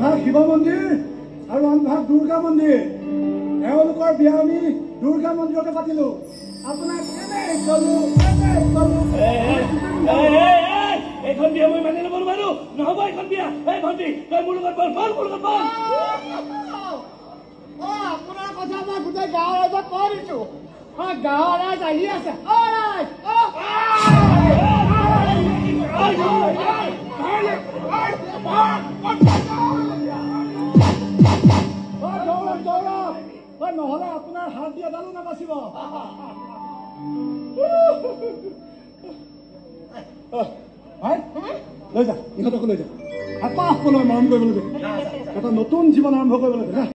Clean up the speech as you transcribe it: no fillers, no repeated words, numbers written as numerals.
এভাগ শিৱ মন্দিৰ আৰু আনভাগ দুৰ্গা মন্দিৰ। এওঁলোকৰ বিয়া আমি দুৰ্গা মন্দিৰতে পাতিলো। আপোনাক এইখন বিয়া মই মানি ল'ব নোৱাৰো। নহ'ব এইখন বিয়া। এই ভণ্টি তই মোৰ লগত বল, বল মোৰ লগত বল। আপোনাৰ কথা মই গোটেই গাঁৱৰ ৰাইজক কৈ দিছো। গাঁৱৰ ৰাইজ আহি আছে। নহলে আপোনাৰ হাত দিয়া দালো নাবাচিব। লৈ যা, ইহঁতকো লৈ যা। হেঁপাহ পলোৱাই মৰম কৰিবলৈ দে। এটা নতুন জীৱন আৰম্ভ কৰিবলৈ দে।